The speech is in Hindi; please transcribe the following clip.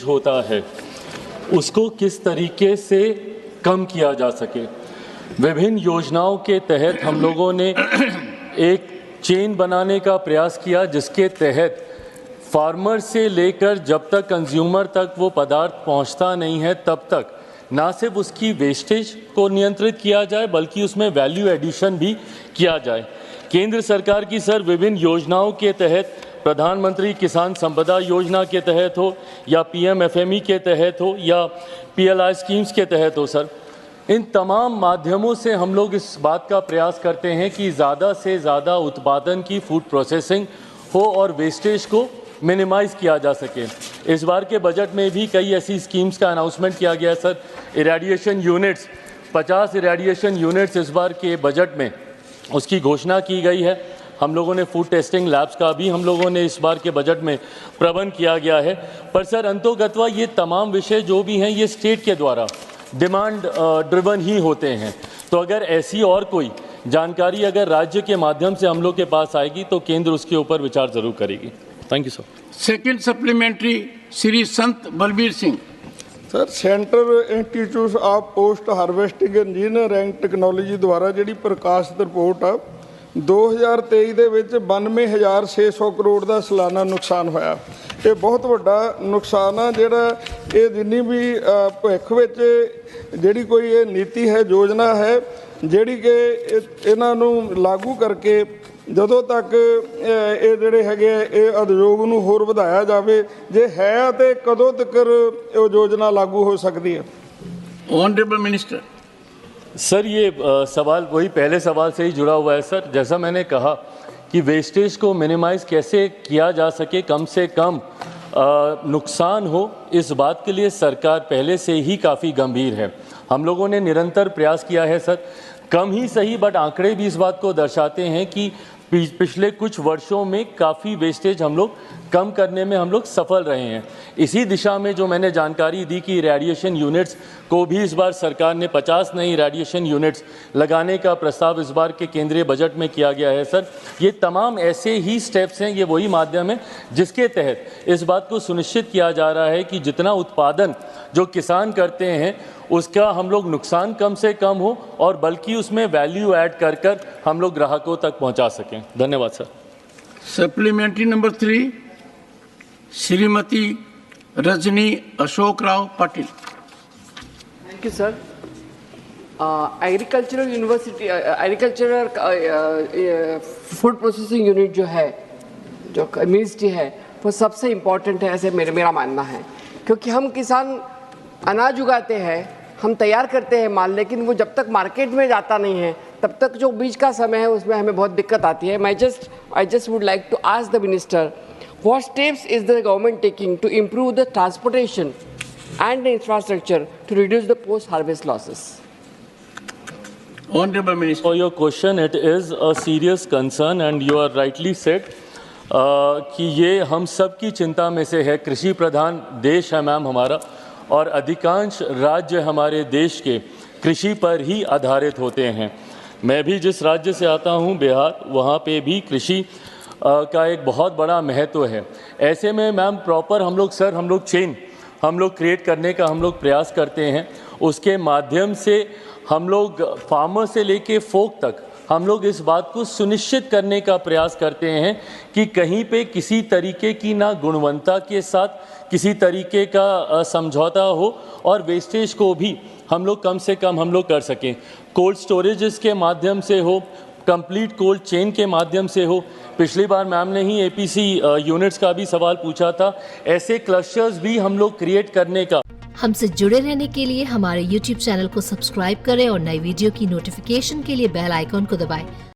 होता है उसको किस तरीके से कम किया जा सके। विभिन्न योजनाओं के तहत हम लोगों ने एक चेन बनाने का प्रयास किया जिसके तहत फार्मर से लेकर जब तक कंज्यूमर तक वो पदार्थ पहुंचता नहीं है तब तक ना सिर्फ उसकी वेस्टेज को नियंत्रित किया जाए बल्कि उसमें वैल्यू एडिशन भी किया जाए। केंद्र सरकार की सर विभिन्न योजनाओं के तहत प्रधानमंत्री किसान संपदा योजना के तहत हो या पीएमएफएमई के तहत हो या पीएलआई स्कीम्स के तहत हो सर, इन तमाम माध्यमों से हम लोग इस बात का प्रयास करते हैं कि ज़्यादा से ज़्यादा उत्पादन की फूड प्रोसेसिंग हो और वेस्टेज को मिनिमाइज़ किया जा सके। इस बार के बजट में भी कई ऐसी स्कीम्स का अनाउंसमेंट किया गया sir. Irradiation units 50 irradiation units इस बार के बजट में उसकी घोषणा की गई है। हम लोगों ने फूड टेस्टिंग लैब्स का भी हम लोगों ने इस बार के बजट में प्रबंध किया गया है। पर सर अंतोगत्वा ये तमाम विषय जो भी हैं ये स्टेट के द्वारा डिमांड ड्रिवन ही होते हैं। तो अगर ऐसी और कोई जानकारी अगर राज्य के माध्यम से हम लोग के पास आएगी तो केंद्र उसके ऊपर विचार जरूर करेगी। Thank you sir. Second supplementary Shri Sant Balbir Singh. Sir central institute of post harvesting engineer and technology द्वारा ਜਿਹੜੀ ਪ੍ਰਕਾਸ਼ਿਤ ਰਿਪੋਰਟ ਆ 2023 ਦੇ ਵਿੱਚ 92,600 ਕਰੋੜ ਦਾ ਸਾਲਾਨਾ ਨੁਕਸਾਨ ਹੋਇਆ। ਇਹ ਬਹੁਤ ਵੱਡਾ ਨੁਕਸਾਨ ਆ ਜਿਹੜਾ ਇਹ ਜਿੰਨੀ ਵੀ ਭਵਿੱਖ ਵਿੱਚ ਜਿਹੜੀ ਕੋਈ ਇਹ ਨੀਤੀ ਹੈ ਯੋਜਨਾ ਹੈ ਜਿਹੜੀ ਕਿ ਇਹਨਾਂ ਨੂੰ ਲਾਗੂ ਕਰਕੇ ਜਦੋਂ ਤੱਕ ਇਹ ਜਿਹੜੇ ਹੈਗੇ ਇਹ ਉਦਯੋਗ ਨੂੰ ਹੋਰ ਵਧਾਇਆ ਜਾਵੇ ਜੇ ਹੈ ਤੇ ਕਦੋਂ ਤੱਕ ਇਹ ਯੋਜਨਾ ਲਾਗੂ ਹੋ ਸਕਦੀ ਹੈ। Honourable minister. सर ये सवाल वही पहले सवाल से ही जुड़ा हुआ है सर। जैसा मैंने कहा कि वेस्टेज को मिनिमाइज़ कैसे किया जा सके, कम से कम नुकसान हो, इस बात के लिए सरकार पहले से ही काफ़ी गंभीर है। हम लोगों ने निरंतर प्रयास किया है सर, कम ही सही बट आंकड़े भी इस बात को दर्शाते हैं कि पिछले कुछ वर्षों में काफ़ी वेस्टेज हम लोग कम करने में हम लोग सफल रहे हैं। इसी दिशा में जो मैंने जानकारी दी कि रेडिएशन यूनिट्स को भी इस बार सरकार ने 50 नई रेडिएशन यूनिट्स लगाने का प्रस्ताव इस बार के केंद्रीय बजट में किया गया है सर। ये तमाम ऐसे ही स्टेप्स हैं, ये वही माध्यम है जिसके तहत इस बात को सुनिश्चित किया जा रहा है कि जितना उत्पादन जो किसान करते हैं उसका हम लोग नुकसान कम से कम हो और बल्कि उसमें वैल्यू ऐड कर कर हम लोग ग्राहकों तक पहुंचा सकें। धन्यवाद sir. Supplementary number 3 Shrimati Rajni Ashok Rao Patil. Thank you sir. Agricultural university agricultural food processing unit जो है जो मिनिस्ट्री है वो सबसे इम्पोर्टेंट है ऐसे मेरा मानना है, क्योंकि हम किसान अनाज उगाते हैं, हम तैयार करते हैं माल, लेकिन वो जब तक मार्केट में जाता नहीं है तब तक जो बीच का समय है उसमें हमें बहुत दिक्कत आती है। I just would like to ask the minister what steps is the government taking to improve the transportation and the infrastructure to reduce the post-harvest losses? Honourable minister. For your question, it is a serious concern and you are rightly said कि ये हम सब की चिंता में से है। कृषि प्रधान देश है मैम हमारा और अधिकांश राज्य हमारे देश के कृषि पर ही आधारित होते हैं। मैं भी जिस राज्य से आता हूँ बिहार, वहाँ पे भी कृषि का एक बहुत बड़ा महत्व है। ऐसे में मैम प्रॉपर हम लोग चेन हम लोग क्रिएट करने का हम लोग प्रयास करते हैं। उसके माध्यम से हम लोग फार्मर से लेके फोक तक हम लोग इस बात को सुनिश्चित करने का प्रयास करते हैं कि कहीं पे किसी तरीके की ना गुणवत्ता के साथ किसी तरीके का समझौता हो और वेस्टेज को भी हम लोग कम से कम हम लोग कर सकें। कोल्ड स्टोरेजेस के माध्यम से हो, कंप्लीट कोल्ड चेन के माध्यम से हो। पिछली बार मैम ने ही एपीसी यूनिट्स का भी सवाल पूछा था, ऐसे क्लस्टर्स भी हम लोग क्रिएट करने का। हमसे जुड़े रहने के लिए हमारे YouTube चैनल को सब्सक्राइब करें और नई वीडियो की नोटिफिकेशन के लिए बेल आइकॉन को दबाएं।